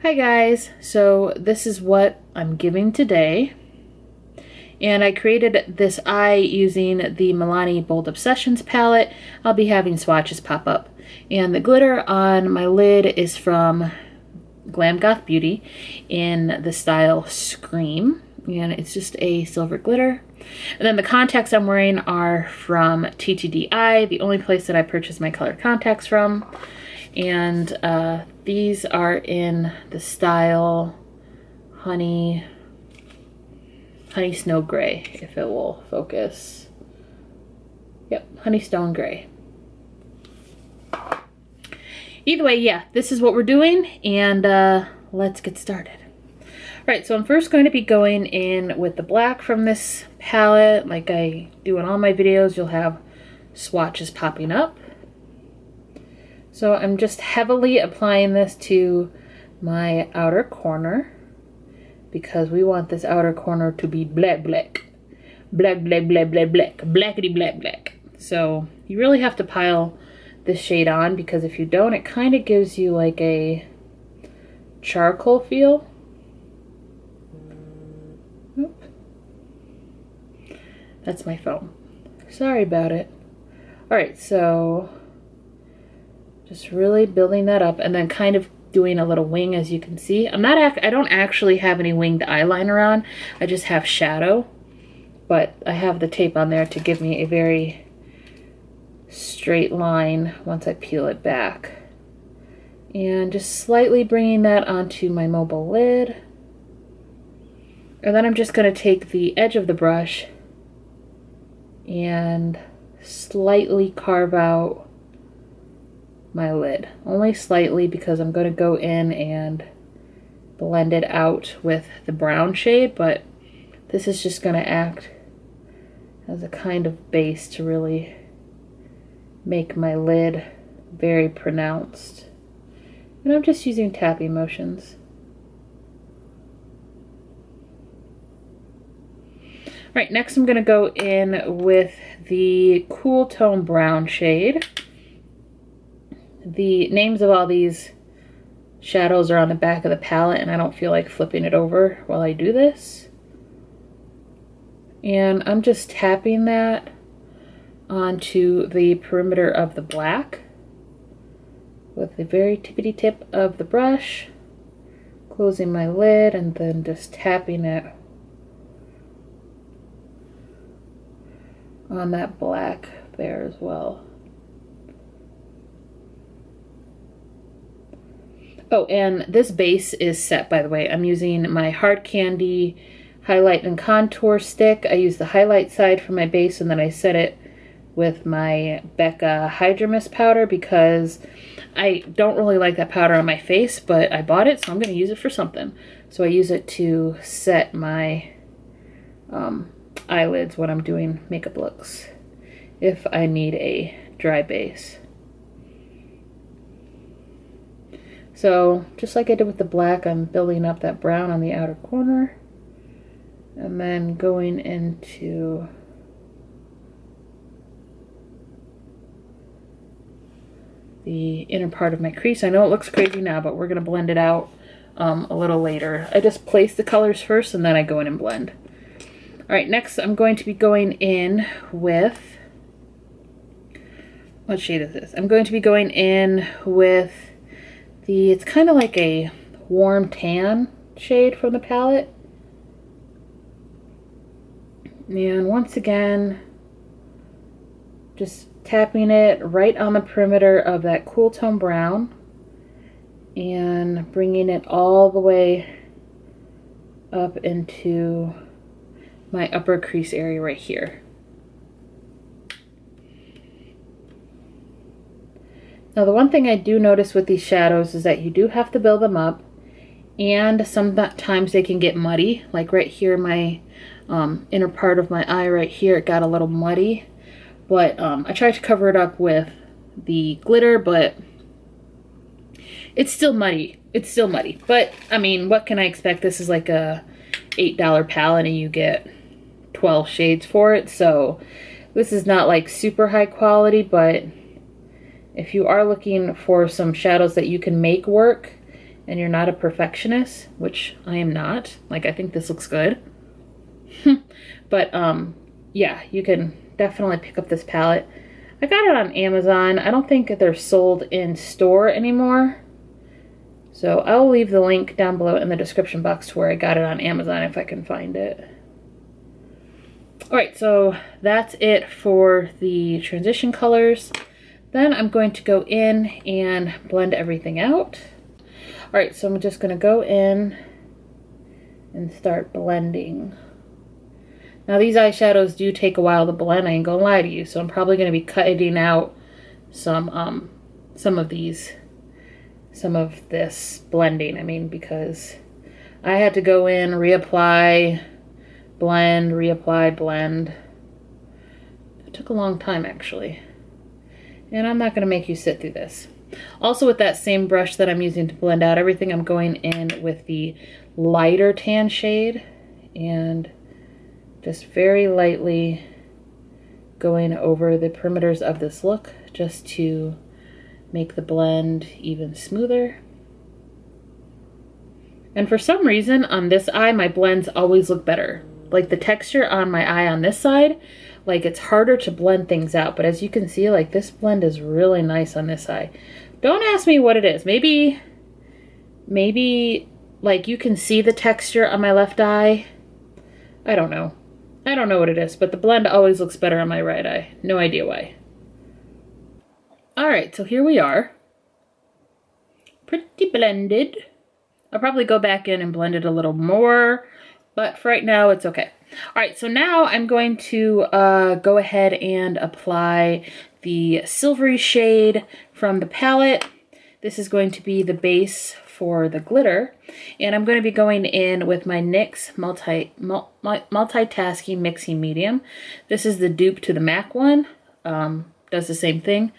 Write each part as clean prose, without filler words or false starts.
Hi guys, so this is what I'm giving today, and I created this eye using the Milani Bold Obsessions palette. I'll be having swatches pop up, and the glitter on my lid is from Glam Goth Beauty in the style Scream, and it's just a silver glitter. And then the contacts I'm wearing are from ttdeye, the only place that I purchase my colored contacts from. And these are in the style honey snow gray, if it will focus. Yep, honey stone gray. Either way, yeah, this is what we're doing, and let's get started. All right, so I'm first going to be going in with the black from this palette. Like I do in all my videos, you'll have swatches popping up. So I'm just heavily applying this to my outer corner because we want this outer corner to be black, black, black, black, black, black, black, blackity, black, black. So you really have to pile this shade on, because if you don't, it kind of gives you like a charcoal feel. Oop. That's my phone. Sorry about it. All right, so just really building that up and then kind of doing a little wing, as you can see. I don't actually have any winged eyeliner on. I just have shadow, but I have the tape on there to give me a very straight line once I peel it back. And just slightly bringing that onto my mobile lid. And then I'm just going to take the edge of the brush and slightly carve out my lid. Only slightly, because I'm going to go in and blend it out with the brown shade, but this is just going to act as a kind of base to really make my lid very pronounced. And I'm just using tapping motions. All right, next I'm going to go in with the Cool Tone Brown shade. The names of all these shadows are on the back of the palette, and I don't feel like flipping it over while I do this. And I'm just tapping that onto the perimeter of the black with the very tippity tip of the brush, closing my lid, and then just tapping it on that black there as well. Oh, and this base is set, by the way. I'm using my Hard Candy highlight and contour stick. I use the highlight side for my base, and then I set it with my Becca Hydra Mist powder because I don't really like that powder on my face, but I bought it, so I'm going to use it for something. So I use it to set my eyelids when I'm doing makeup looks, if I need a dry base. So just like I did with the black, I'm building up that brown on the outer corner and then going into the inner part of my crease. I know it looks crazy now, but we're going to blend it out a little later. I just place the colors first and then I go in and blend. All right, next I'm going to be going in with, what shade is this? I'm going to be going in with it's kind of like a warm tan shade from the palette. And once again, just tapping it right on the perimeter of that Cool Tone Brown and bringing it all the way up into my upper crease area right here. Now, the one thing I do notice with these shadows is that you do have to build them up, and sometimes they can get muddy. Like right here, my inner part of my eye right here, it got a little muddy. But I tried to cover it up with the glitter, but it's still muddy. It's still muddy. But, I mean, what can I expect? This is like a $8 palette, and you get 12 shades for it. So this is not like super high quality, but if you are looking for some shadows that you can make work and you're not a perfectionist, which I am not, like I think this looks good. But yeah, you can definitely pick up this palette. I got it on Amazon. I don't think they're sold in store anymore. So I'll leave the link down below in the description box to where I got it on Amazon if I can find it. Alright, so that's it for the transition colors. Then I'm going to go in and blend everything out. Alright, so I'm just going to go in and start blending. Now these eyeshadows do take a while to blend, I ain't gonna lie to you, so I'm probably gonna be cutting out some of this blending, I mean, because I had to go in, reapply, blend, reapply, blend. It took a long time actually. And I'm not gonna make you sit through this. Also with that same brush that I'm using to blend out everything, I'm going in with the lighter tan shade and just very lightly going over the perimeters of this look just to make the blend even smoother. And for some reason on this eye, my blends always look better. Like the texture on my eye on this side, like it's harder to blend things out. But as you can see, like this blend is really nice on this eye. Don't ask me what it is. Maybe like you can see the texture on my left eye. I don't know. I don't know what it is, but the blend always looks better on my right eye. No idea why. Alright, so here we are. Pretty blended. I'll probably go back in and blend it a little more, but for right now, it's okay. Alright, so now I'm going to go ahead and apply the silvery shade from the palette. This is going to be the base for the glitter, and I'm going to be going in with my NYX multitasking mixing medium. This is the dupe to the MAC one. Does the same thing,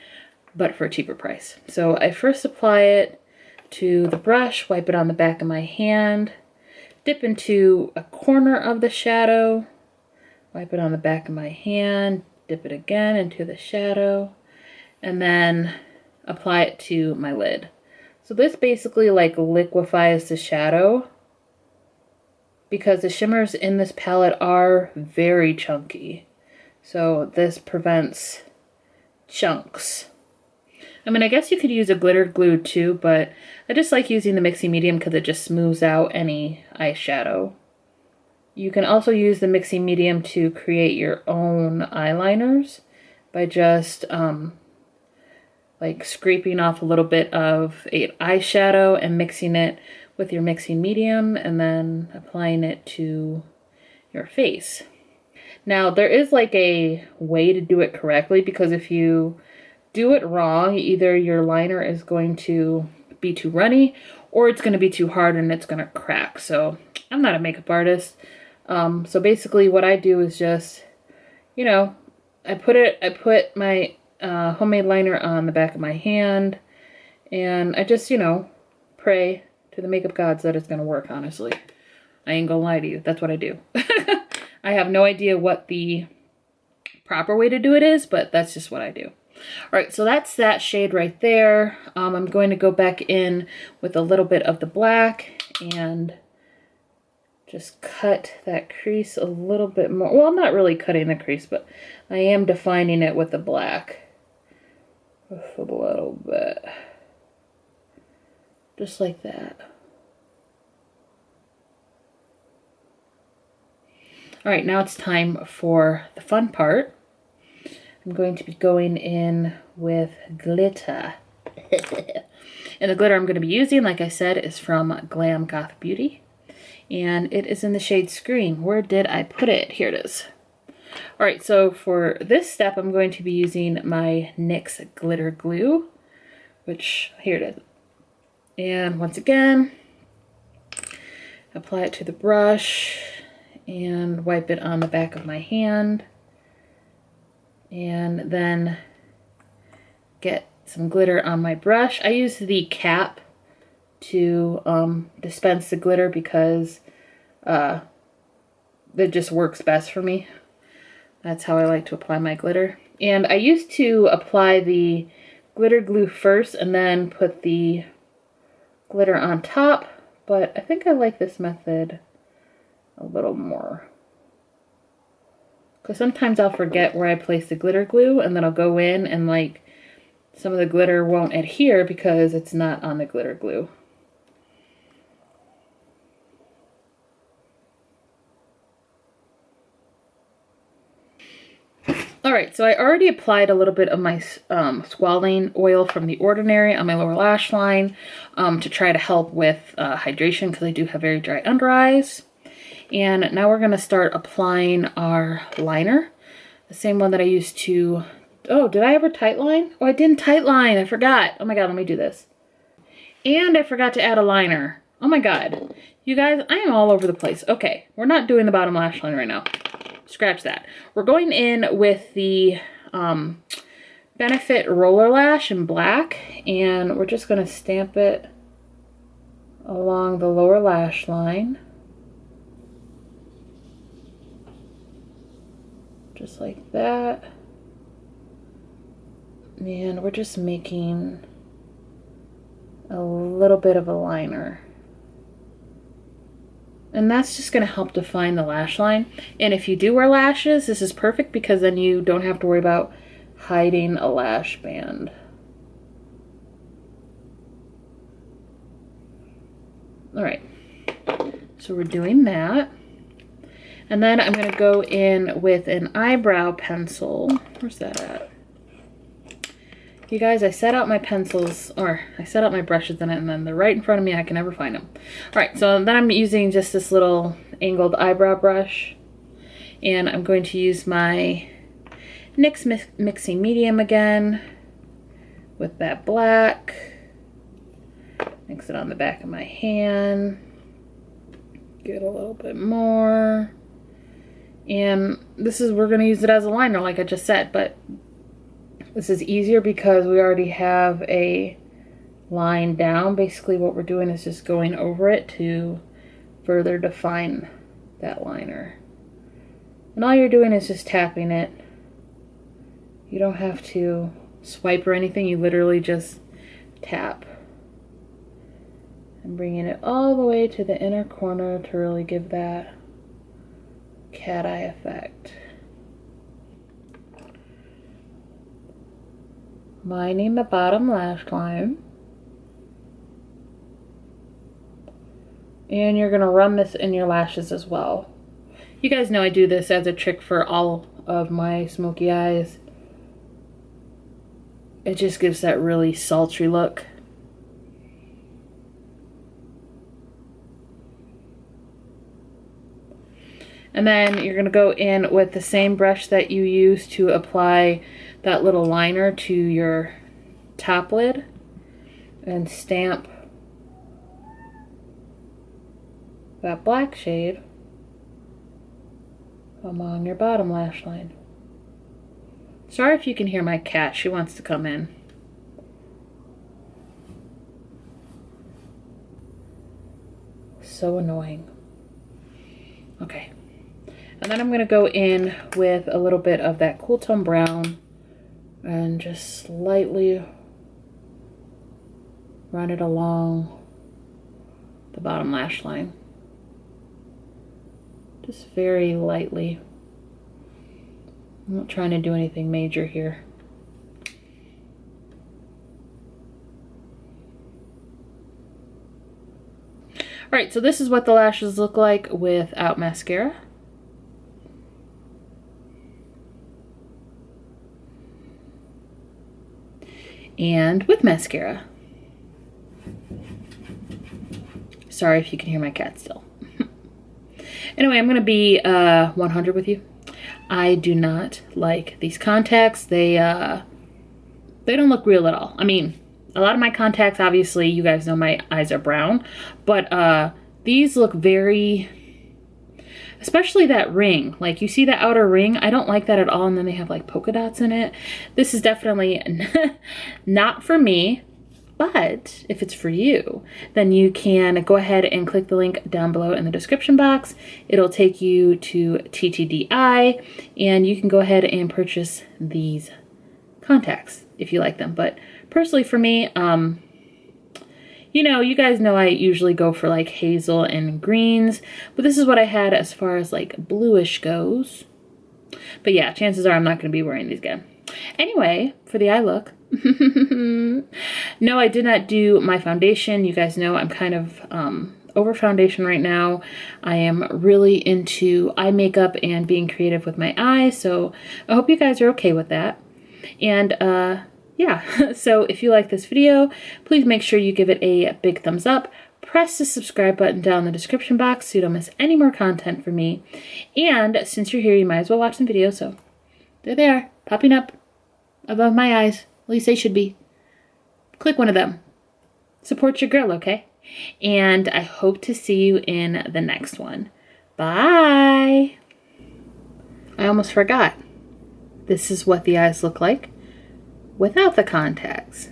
but for a cheaper price. So I first apply it to the brush, wipe it on the back of my hand, dip into a corner of the shadow, wipe it on the back of my hand, dip it again into the shadow, and then apply it to my lid. So this basically like liquefies the shadow because the shimmers in this palette are very chunky. So this prevents chunks. I mean, I guess you could use a glitter glue too, but I just like using the mixing medium because it just smooths out any eyeshadow. You can also use the mixing medium to create your own eyeliners by just like scraping off a little bit of an eyeshadow and mixing it with your mixing medium and then applying it to your face. Now there is like a way to do it correctly, because if you do it wrong, either your liner is going to be too runny or it's going to be too hard and it's going to crack. So I'm not a makeup artist. So basically what I do is just, you know, I put my homemade liner on the back of my hand, and I just, you know, pray to the makeup gods that it's going to work, honestly. I ain't gonna lie to you. That's what I do. I have no idea what the proper way to do it is, but that's just what I do. All right, so that's that shade right there. I'm going to go back in with a little bit of the black and just cut that crease a little bit more. Well, I'm not really cutting the crease, but I am defining it with the black. Just a little bit. Just like that. All right, now it's time for the fun part. I'm going to be going in with glitter. And the glitter I'm going to be using, like I said, is from Glam Goth Beauty. And it is in the shade Scream. Where did I put it? Here it is. All right, so for this step, I'm going to be using my NYX Glitter Glue, which, here it is. And once again, apply it to the brush and wipe it on the back of my hand. And then get some glitter on my brush. I use the cap to dispense the glitter because that just works best for me. That's how I like to apply my glitter. And I used to apply the glitter glue first and then put the glitter on top, but I think I like this method a little more. Because sometimes I'll forget where I place the glitter glue, and then I'll go in and like some of the glitter won't adhere because it's not on the glitter glue. Alright, so I already applied a little bit of my squalane oil from The Ordinary on my lower lash line to try to help with hydration because I do have very dry under eyes. And now we're going to start applying our liner, the same one that I used to... Oh, did I ever tight line? Oh, I didn't tight line. I forgot. Oh my god, let me do this. And I forgot to add a liner. Oh my god. You guys, I am all over the place. Okay, we're not doing the bottom lash line right now. Scratch that. We're going in with the Benefit Roller Lash in black, and we're just going to stamp it along the lower lash line. Just like that. And we're just making a little bit of a liner. And that's just going to help define the lash line. And if you do wear lashes, this is perfect because then you don't have to worry about hiding a lash band. Alright, so we're doing that. And then I'm going to go in with an eyebrow pencil. Where's that at? You guys, I set out my pencils, or I set out my brushes in it, and then they're right in front of me. I can never find them. All right, so then I'm using just this little angled eyebrow brush, and I'm going to use my NYX Mixing Medium again with that black. Mix it on the back of my hand. Get a little bit more. And this is, we're going to use it as a liner, like I just said, but this is easier because we already have a line down. Basically what we're doing is just going over it to further define that liner. And all you're doing is just tapping it. You don't have to swipe or anything. You literally just tap. And bringing it all the way to the inner corner to really give that cat eye effect. Lining the bottom lash line. And you're going to run this in your lashes as well. You guys know I do this as a trick for all of my smoky eyes. It just gives that really sultry look. And then you're going to go in with the same brush that you use to apply that little liner to your top lid and stamp that black shade along your bottom lash line. Sorry if you can hear my cat. She wants to come in. So annoying. Okay. And then I'm going to go in with a little bit of that cool tone brown and just slightly run it along the bottom lash line. Just very lightly. I'm not trying to do anything major here. Alright, so this is what the lashes look like without mascara. And with mascara. Sorry if you can hear my cat still. Anyway, I'm going to be 100 with you. I do not like these contacts. They don't look real at all. I mean, a lot of my contacts, obviously, you guys know my eyes are brown, but these look very, especially that ring. Like, you see the outer ring? I don't like that at all, and then they have like polka dots in it. This is definitely not for me, but if it's for you, then you can go ahead and click the link down below in the description box. It'll take you to ttdeye, and you can go ahead and purchase these contacts if you like them. But personally for me, You know, you guys know I usually go for like hazel and greens, but this is what I had as far as like bluish goes. But yeah, chances are I'm not going to be wearing these again. Anyway, for the eye look. No, I did not do my foundation. You guys know I'm kind of over foundation right now. I am really into eye makeup and being creative with my eyes, so I hope you guys are okay with that. And yeah, so if you like this video, please make sure you give it a big thumbs up. Press the subscribe button down in the description box so you don't miss any more content from me. And since you're here, you might as well watch some videos. So there they are, popping up above my eyes. At least they should be. Click one of them. Support your girl, okay? And I hope to see you in the next one. Bye! I almost forgot. This is what the eyes look like without the contacts.